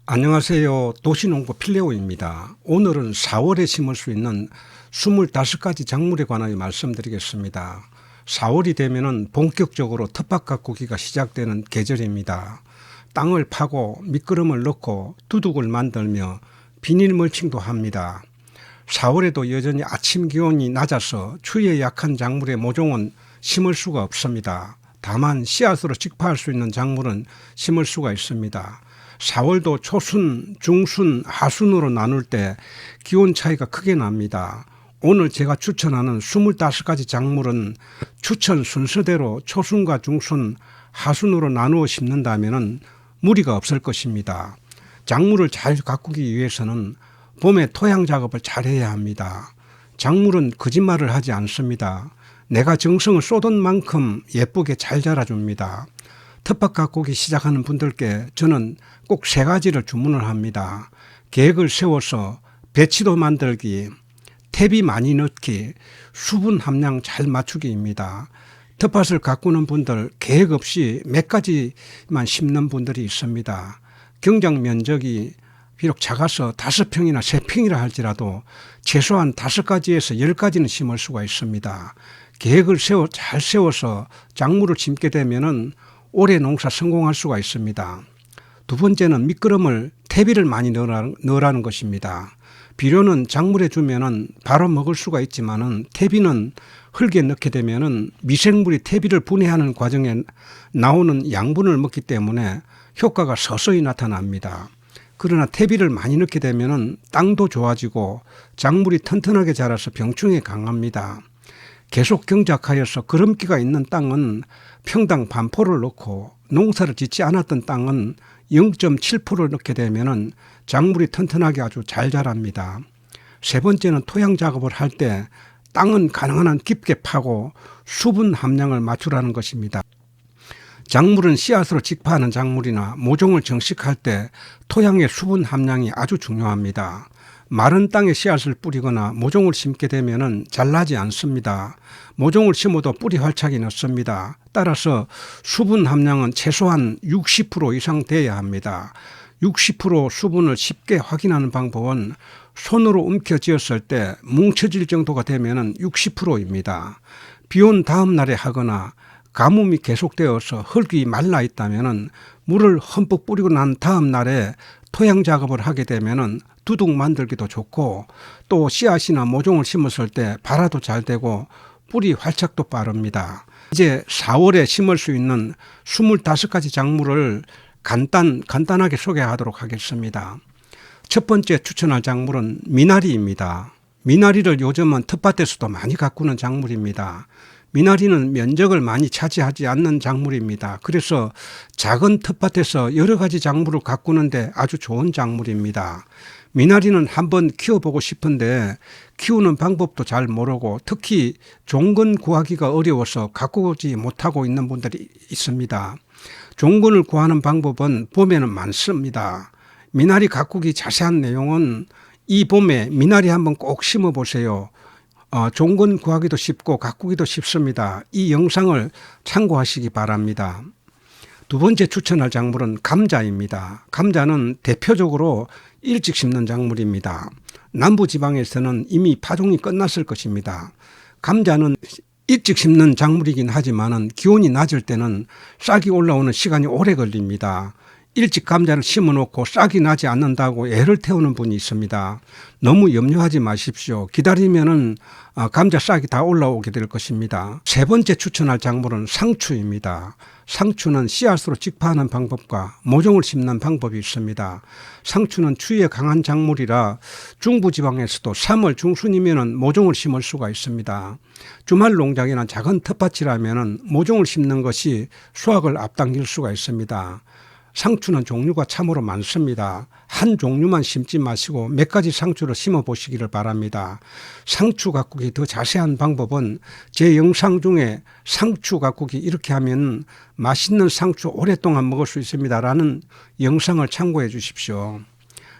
안녕하세요. 도시농부 필레오입니다. 오늘은 4월에 심을 수 있는 25가지 작물에 관하여 말씀드리겠습니다. 4월이 되면 본격적으로 텃밭 가꾸기가 시작되는 계절입니다. 땅을 파고 미끄럼을 넣고 두둑을 만들며 비닐 멀칭도 합니다. 4월에도 여전히 아침 기온이 낮아서 추위에 약한 작물의 모종은 심을 수가 없습니다. 다만 씨앗으로 직파할 수 있는 작물은 심을 수가 있습니다. 4월도 초순, 중순, 하순으로 나눌 때 기온 차이가 크게 납니다. 오늘 제가 추천하는 25가지 작물은 추천 순서대로 초순과 중순, 하순으로 나누어 심는다면 무리가 없을 것입니다. 작물을 잘 가꾸기 위해서는 봄에 토양 작업을 잘 해야 합니다. 작물은 거짓말을 하지 않습니다. 내가 정성을 쏟은 만큼 예쁘게 잘 자라줍니다. 텃밭 가꾸기 시작하는 분들께 저는 꼭 3가지를 주문을 합니다. 계획을 세워서 배치도 만들기, 퇴비 많이 넣기, 수분 함량 잘 맞추기입니다. 텃밭을 가꾸는 분들 계획 없이 몇 가지만 심는 분들이 있습니다. 경작 면적이 비록 작아서 5평이나 3평이라 할지라도 최소한 5가지에서 10가지는 심을 수가 있습니다. 계획을 잘 세워서 작물을 심게 되면은 올해 농사 성공할 수가 있습니다. 두 번째는 미끄럼을 퇴비를 많이 넣으라는 것입니다. 비료는 작물에 주면은 바로 먹을 수가 있지만은 퇴비는 흙에 넣게 되면은 미생물이 퇴비를 분해하는 과정에 나오는 양분을 먹기 때문에 효과가 서서히 나타납니다. 그러나 퇴비를 많이 넣게 되면은 땅도 좋아지고 작물이 튼튼하게 자라서 병충해에 강합니다. 계속 경작하여서 거름기가 있는 땅은 평당 반포를 넣고 농사를 짓지 않았던 땅은 0.7%를 넣게 되면 작물이 튼튼하게 아주 잘 자랍니다. 세 번째는 토양 작업을 할 때 땅은 가능한 한 깊게 파고 수분 함량을 맞추라는 것입니다. 작물은 씨앗으로 직파하는 작물이나 모종을 정식할 때 토양의 수분 함량이 아주 중요합니다. 마른 땅에 씨앗을 뿌리거나 모종을 심게 되면 잘 나지 않습니다. 모종을 심어도 뿌리 활착이 늦습니다. 따라서 수분 함량은 최소한 60% 이상 돼야 합니다. 60% 수분을 쉽게 확인하는 방법은 손으로 움켜쥐었을 때 뭉쳐질 정도가 되면 60%입니다. 비온 다음 날에 하거나 가뭄이 계속되어서 흙이 말라 있다면 물을 흠뻑 뿌리고 난 다음 날에 토양 작업을 하게 되면 두둑 만들기도 좋고 또 씨앗이나 모종을 심었을 때 발화도 잘 되고 뿌리 활착도 빠릅니다. 이제 4월에 심을 수 있는 25가지 작물을 간단하게 소개하도록 하겠습니다. 첫 번째 추천할 작물은 미나리입니다. 미나리를 요즘은 텃밭에서도 많이 가꾸는 작물입니다. 미나리는 면적을 많이 차지하지 않는 작물입니다. 그래서 작은 텃밭에서 여러 가지 작물을 가꾸는데 아주 좋은 작물입니다. 미나리는 한번 키워보고 싶은데 키우는 방법도 잘 모르고 특히 종근 구하기가 어려워서 가꾸지 못하고 있는 분들이 있습니다. 종근을 구하는 방법은 봄에는 많습니다. 미나리 가꾸기 자세한 내용은 이 봄에 미나리 한번 꼭 심어 보세요. 종근 구하기도 쉽고 가꾸기도 쉽습니다. 이 영상을 참고하시기 바랍니다. 두 번째 추천할 작물은 감자입니다. 감자는 대표적으로 일찍 심는 작물입니다. 남부지방에서는 이미 파종이 끝났을 것입니다. 감자는 일찍 심는 작물이긴 하지만 기온이 낮을 때는 싹이 올라오는 시간이 오래 걸립니다. 일찍 감자를 심어놓고 싹이 나지 않는다고 애를 태우는 분이 있습니다. 너무 염려하지 마십시오. 기다리면은 감자 싹이 다 올라오게 될 것입니다. 세 번째 추천할 작물은 상추입니다. 상추는 씨앗으로 직파하는 방법과 모종을 심는 방법이 있습니다. 상추는 추위에 강한 작물이라 중부지방에서도 3월 중순이면 모종을 심을 수가 있습니다. 주말 농장이나 작은 텃밭이라면 모종을 심는 것이 수확을 앞당길 수가 있습니다. 상추는 종류가 참으로 많습니다. 한 종류만 심지 마시고 몇 가지 상추를 심어 보시기를 바랍니다. 상추 가꾸기 더 자세한 방법은 제 영상 중에 상추 가꾸기 이렇게 하면 맛있는 상추 오랫동안 먹을 수 있습니다 라는 영상을 참고해 주십시오.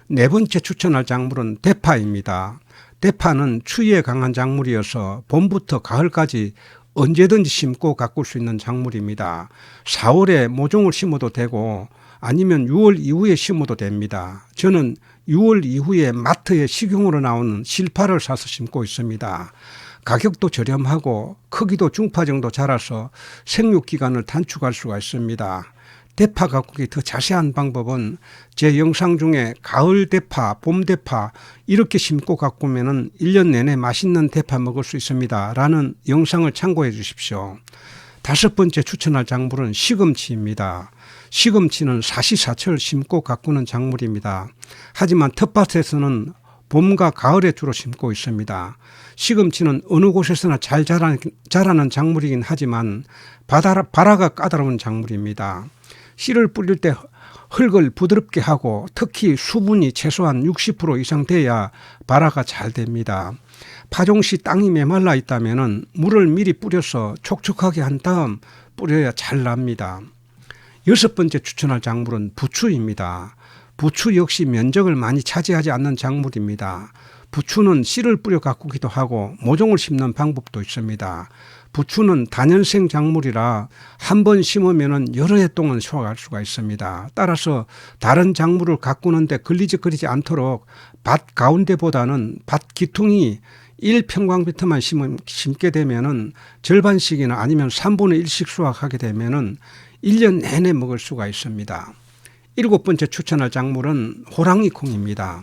네 번째 추천할 작물은 대파입니다. 대파는 추위에 강한 작물이어서 봄부터 가을까지 언제든지 심고 가꿀 수 있는 작물입니다. 4월에 모종을 심어도 되고 아니면 6월 이후에 심어도 됩니다. 저는 6월 이후에 마트에 식용으로 나오는 실파를 사서 심고 있습니다. 가격도 저렴하고 크기도 중파 정도 자라서 생육 기간을 단축할 수가 있습니다. 대파 가꾸기 더 자세한 방법은 제 영상 중에 가을 대파, 봄 대파 이렇게 심고 가꾸면 1년 내내 맛있는 대파 먹을 수 있습니다. 라는 영상을 참고해 주십시오. 5번째 추천할 작물은 시금치입니다. 시금치는 사시사철 심고 가꾸는 작물입니다. 하지만 텃밭에서는 봄과 가을에 주로 심고 있습니다. 시금치는 어느 곳에서나 잘 자라는 작물이긴 하지만 발화가 까다로운 작물입니다. 씨를 뿌릴 때 흙을 부드럽게 하고 특히 수분이 최소한 60% 이상 돼야 발화가 잘 됩니다. 파종 시 땅이 메말라 있다면 물을 미리 뿌려서 촉촉하게 한 다음 뿌려야 잘 납니다. 6번째 추천할 작물은 부추입니다. 부추 역시 면적을 많이 차지하지 않는 작물입니다. 부추는 씨를 뿌려 가꾸기도 하고 모종을 심는 방법도 있습니다. 부추는 다년생 작물이라 한 번 심으면 여러 해 동안 수확할 수가 있습니다. 따라서 다른 작물을 가꾸는데 걸리적거리지 않도록 밭 가운데보다는 밭 기퉁이 1평방미터만 심게 되면 절반씩이나 아니면 3분의 1씩 수확하게 되면 1년 내내 먹을 수가 있습니다. 7번째 추천할 작물은 호랑이콩입니다.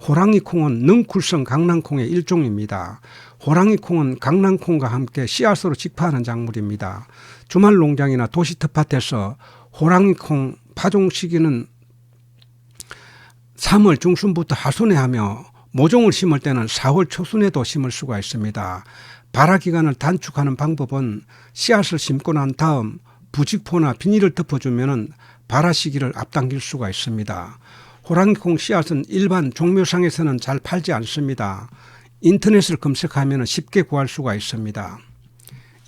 호랑이콩은 능쿨성 강낭콩의 일종입니다. 호랑이콩은 강낭콩과 함께 씨앗으로 직파하는 작물입니다. 주말 농장이나 도시 텃밭에서 호랑이콩 파종 시기는 3월 중순부터 하순에 하며 모종을 심을 때는 4월 초순에도 심을 수가 있습니다. 발화 기간을 단축하는 방법은 씨앗을 심고 난 다음 부직포나 비닐을 덮어주면 발화 시기를 앞당길 수가 있습니다. 호랑이콩 씨앗은 일반 종묘상에서는 잘 팔지 않습니다. 인터넷을 검색하면 쉽게 구할 수가 있습니다.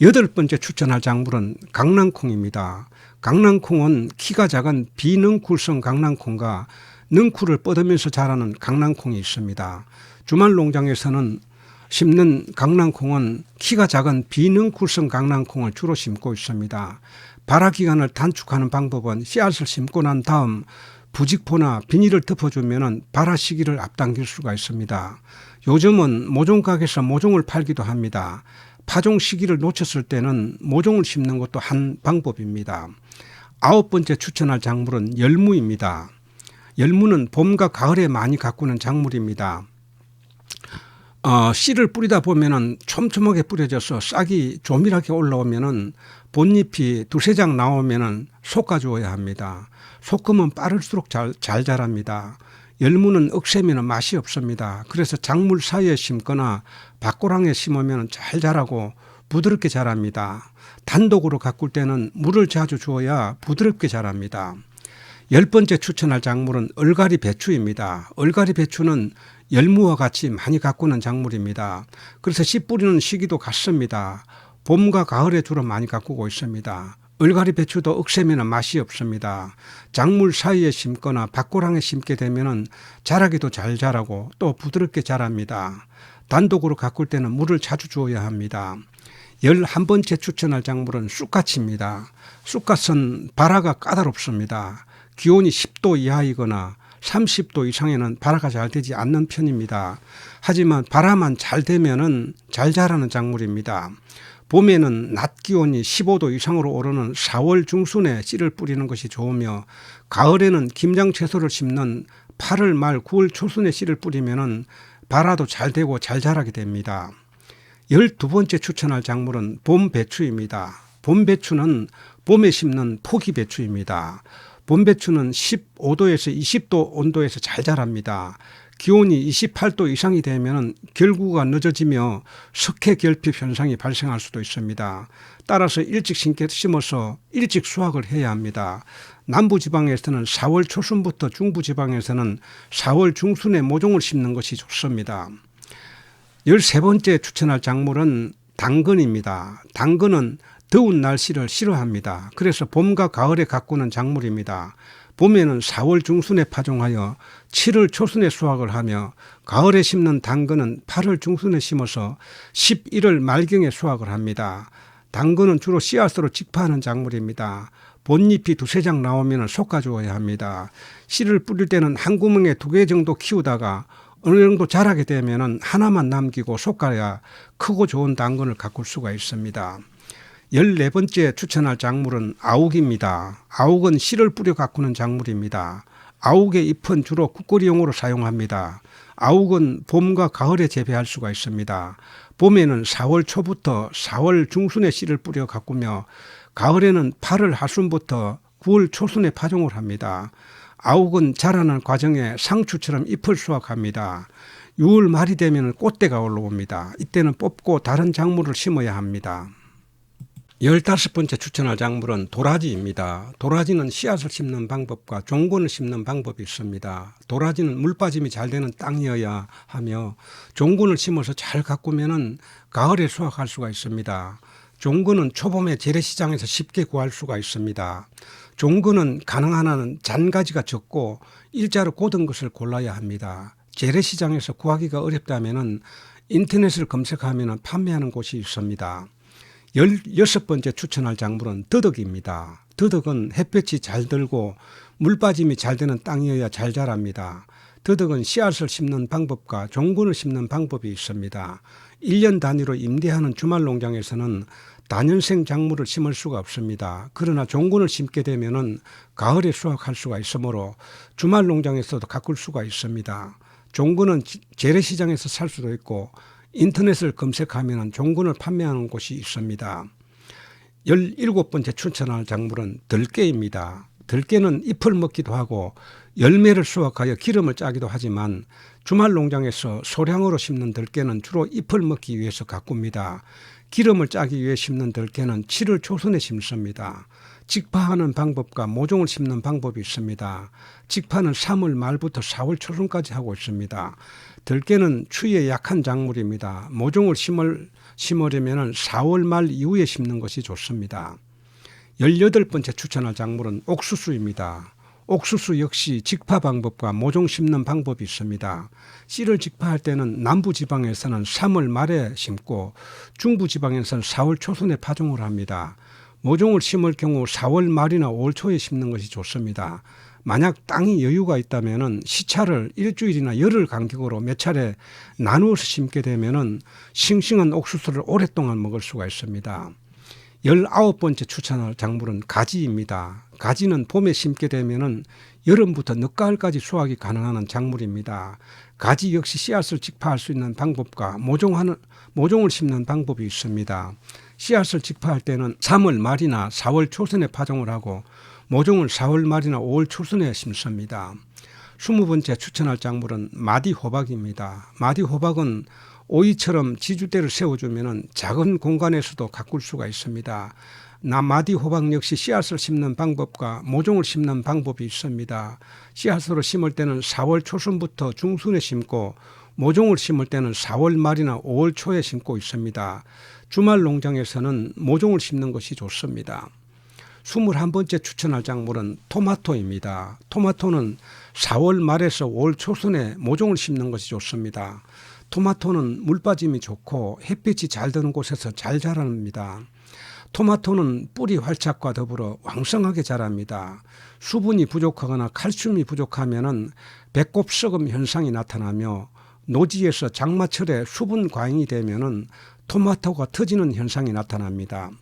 8번째 추천할 작물은 강낭콩입니다. 강낭콩은 키가 작은 비능쿨성 강낭콩과 능쿨을 뻗으면서 자라는 강낭콩이 있습니다. 주말 농장에서는 심는 강낭콩은 키가 작은 비능쿨성 강낭콩을 주로 심고 있습니다. 발화 기간을 단축하는 방법은 씨앗을 심고 난 다음 부직포나 비닐을 덮어주면 발화 시기를 앞당길 수가 있습니다. 요즘은 모종가게에서 모종을 팔기도 합니다. 파종 시기를 놓쳤을 때는 모종을 심는 것도 한 방법입니다. 9번째 추천할 작물은 열무입니다. 열무는 봄과 가을에 많이 가꾸는 작물입니다. 씨를 뿌리다 보면 촘촘하게 뿌려져서 싹이 조밀하게 올라오면 본잎이 2-3장 나오면 솎아주어야 합니다. 솎으면 빠를수록 잘 자랍니다. 열무는 억세면 맛이 없습니다. 그래서 작물 사이에 심거나 밭고랑에 심으면 잘 자라고 부드럽게 자랍니다. 단독으로 가꿀 때는 물을 자주 주어야 부드럽게 자랍니다. 10번째 추천할 작물은 얼갈이 배추입니다. 얼갈이 배추는 열무와 같이 많이 가꾸는 작물입니다. 그래서 씨 뿌리는 시기도 같습니다. 봄과 가을에 주로 많이 가꾸고 있습니다. 얼갈이 배추도 억세면 맛이 없습니다. 작물 사이에 심거나 밭고랑에 심게 되면 자라기도 잘 자라고 또 부드럽게 자랍니다. 단독으로 가꿀 때는 물을 자주 주어야 합니다. 11번째 추천할 작물은 쑥갓입니다. 쑥갓은 발화가 까다롭습니다. 기온이 10도 이하이거나 30도 이상에는 발화가 잘 되지 않는 편입니다. 하지만 발화만 잘 되면 잘 자라는 작물입니다. 봄에는 낮 기온이 15도 이상으로 오르는 4월 중순에 씨를 뿌리는 것이 좋으며 가을에는 김장 채소를 심는 8월 말 9월 초순에 씨를 뿌리면 발화도 잘 되고 잘 자라게 됩니다. 12번째 추천할 작물은 봄 배추입니다. 봄 배추는 봄에 심는 포기 배추입니다. 봄 배추는 15도에서 20도 온도에서 잘 자랍니다. 기온이 28도 이상이 되면 결구가 늦어지며 석회 결핍 현상이 발생할 수도 있습니다. 따라서 일찍 심어서 일찍 수확을 해야 합니다. 남부지방에서는 4월 초순부터 중부지방에서는 4월 중순에 모종을 심는 것이 좋습니다. 13번째 추천할 작물은 당근입니다. 당근은 더운 날씨를 싫어합니다. 그래서 봄과 가을에 가꾸는 작물입니다. 봄에는 4월 중순에 파종하여 7월 초순에 수확을 하며 가을에 심는 당근은 8월 중순에 심어서 11월 말경에 수확을 합니다. 당근은 주로 씨앗으로 직파하는 작물입니다. 본잎이 두세 장 나오면 솎아주어야 합니다. 씨를 뿌릴 때는 한 구멍에 2개 정도 키우다가 어느 정도 자라게 되면 하나만 남기고 솎아야 크고 좋은 당근을 가꿀 수가 있습니다. 14번째 추천할 작물은 아욱입니다. 아욱은 씨를 뿌려 가꾸는 작물입니다. 아욱의 잎은 주로 국거리용으로 사용합니다. 아욱은 봄과 가을에 재배할 수가 있습니다. 봄에는 4월 초부터 4월 중순에 씨를 뿌려 가꾸며 가을에는 8월 하순부터 9월 초순에 파종을 합니다. 아욱은 자라는 과정에 상추처럼 잎을 수확합니다. 6월 말이 되면 꽃대가 올라옵니다. 이때는 뽑고 다른 작물을 심어야 합니다. 15번째 추천할 작물은 도라지입니다. 도라지는 씨앗을 심는 방법과 종근을 심는 방법이 있습니다. 도라지는 물 빠짐이 잘 되는 땅이어야 하며 종근을 심어서 잘 가꾸면 가을에 수확할 수가 있습니다. 종근은 초봄에 재래시장에서 쉽게 구할 수가 있습니다. 종근은 가능한 한은 잔가지가 적고 일자로 곧은 것을 골라야 합니다. 재래시장에서 구하기가 어렵다면 인터넷을 검색하면 판매하는 곳이 있습니다. 16번째 추천할 작물은 더덕입니다. 더덕은 햇볕이 잘 들고 물 빠짐이 잘 되는 땅이어야 잘 자랍니다. 더덕은 씨앗을 심는 방법과 종근을 심는 방법이 있습니다. 1년 단위로 임대하는 주말 농장에서는 다년생 작물을 심을 수가 없습니다. 그러나 종근을 심게 되면 가을에 수확할 수가 있으므로 주말 농장에서도 가꿀 수가 있습니다. 종근은 재래시장에서 살 수도 있고 인터넷을 검색하면 종근을 판매하는 곳이 있습니다. 17번째 추천할 작물은 들깨입니다. 들깨는 잎을 먹기도 하고 열매를 수확하여 기름을 짜기도 하지만 주말 농장에서 소량으로 심는 들깨는 주로 잎을 먹기 위해서 가꿉니다. 기름을 짜기 위해 심는 들깨는 7월 초순에 심습니다. 직파하는 방법과 모종을 심는 방법이 있습니다. 직파는 3월 말부터 4월 초순까지 하고 있습니다. 들깨는 추위에 약한 작물입니다. 모종을 심으려면 4월 말 이후에 심는 것이 좋습니다. 18번째 추천할 작물은 옥수수입니다. 옥수수 역시 직파 방법과 모종 심는 방법이 있습니다. 씨를 직파할 때는 남부지방에서는 3월 말에 심고 중부지방에서는 4월 초순에 파종을 합니다. 모종을 심을 경우 4월 말이나 5월 초에 심는 것이 좋습니다. 만약 땅이 여유가 있다면 시차를 일주일이나 열흘 간격으로 몇 차례 나누어서 심게 되면 싱싱한 옥수수를 오랫동안 먹을 수가 있습니다. 19번째 추천할 작물은 가지입니다. 가지는 봄에 심게 되면 여름부터 늦가을까지 수확이 가능한 작물입니다. 가지 역시 씨앗을 직파할 수 있는 방법과 모종을 심는 방법이 있습니다. 씨앗을 직파할 때는 3월 말이나 4월 초순에 파종을 하고 모종을 4월 말이나 5월 초순에 심습니다. 20번째 추천할 작물은 마디호박입니다. 마디호박은 오이처럼 지주대를 세워주면 작은 공간에서도 가꿀 수가 있습니다. 마디호박 역시 씨앗을 심는 방법과 모종을 심는 방법이 있습니다. 씨앗으로 심을 때는 4월 초순부터 중순에 심고 모종을 심을 때는 4월 말이나 5월 초에 심고 있습니다. 주말 농장에서는 모종을 심는 것이 좋습니다. 21번째 추천할 작물은 토마토입니다. 토마토는 4월 말에서 5월 초순에 모종을 심는 것이 좋습니다. 토마토는 물빠짐이 좋고 햇빛이 잘 드는 곳에서 잘 자랍니다. 토마토는 뿌리 활착과 더불어 왕성하게 자랍니다. 수분이 부족하거나 칼슘이 부족하면 배꼽 썩음 현상이 나타나며 노지에서 장마철에 수분 과잉이 되면 토마토가 터지는 현상이 나타납니다.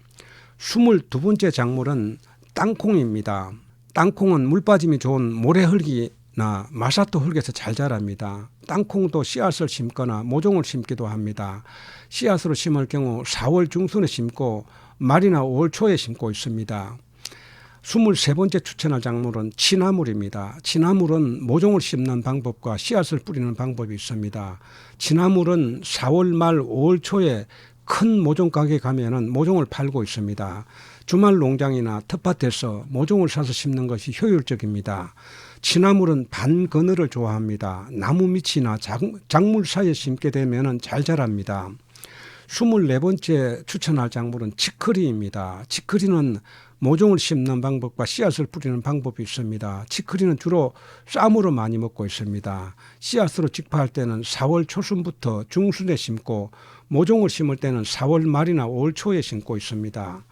22번째 작물은 땅콩입니다. 땅콩은 물빠짐이 좋은 모래흙이나 마사토 흙에서 잘 자랍니다. 땅콩도 씨앗을 심거나 모종을 심기도 합니다. 씨앗으로 심을 경우 4월 중순에 심고 말이나 5월 초에 심고 있습니다. 23번째 추천할 작물은 취나물입니다. 취나물은 모종을 심는 방법과 씨앗을 뿌리는 방법이 있습니다. 취나물은 4월 말 5월 초에 큰 모종 가게에 가면은 모종을 팔고 있습니다. 주말 농장이나 텃밭에서 모종을 사서 심는 것이 효율적입니다. 취나물은 반그늘을 좋아합니다. 나무 밑이나 작물 사이에 심게 되면 잘 자랍니다. 24번째 추천할 작물은 치커리입니다. 치커리는 모종을 심는 방법과 씨앗을 뿌리는 방법이 있습니다. 치커리는 주로 쌈으로 많이 먹고 있습니다. 씨앗으로 직파할 때는 4월 초순부터 중순에 심고 모종을 심을 때는 4월 말이나 5월 초에 심고 있습니다.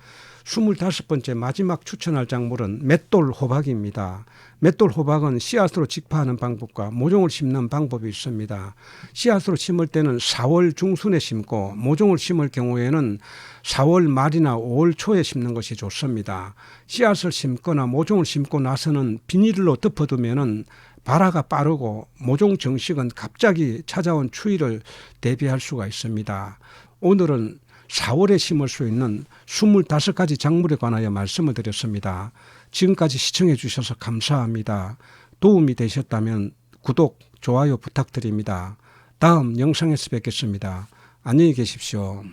25번째 마지막 추천할 작물은 맷돌 호박입니다. 맷돌 호박은 씨앗으로 직파하는 방법과 모종을 심는 방법이 있습니다. 씨앗으로 심을 때는 4월 중순에 심고 모종을 심을 경우에는 4월 말이나 5월 초에 심는 것이 좋습니다. 씨앗을 심거나 모종을 심고 나서는 비닐로 덮어두면은 발화가 빠르고 모종 정식은 갑자기 찾아온 추위를 대비할 수가 있습니다. 오늘은 4월에 심을 수 있는 25가지 작물에 관하여 말씀을 드렸습니다. 지금까지 시청해 주셔서 감사합니다. 도움이 되셨다면 구독, 좋아요 부탁드립니다. 다음 영상에서 뵙겠습니다. 안녕히 계십시오.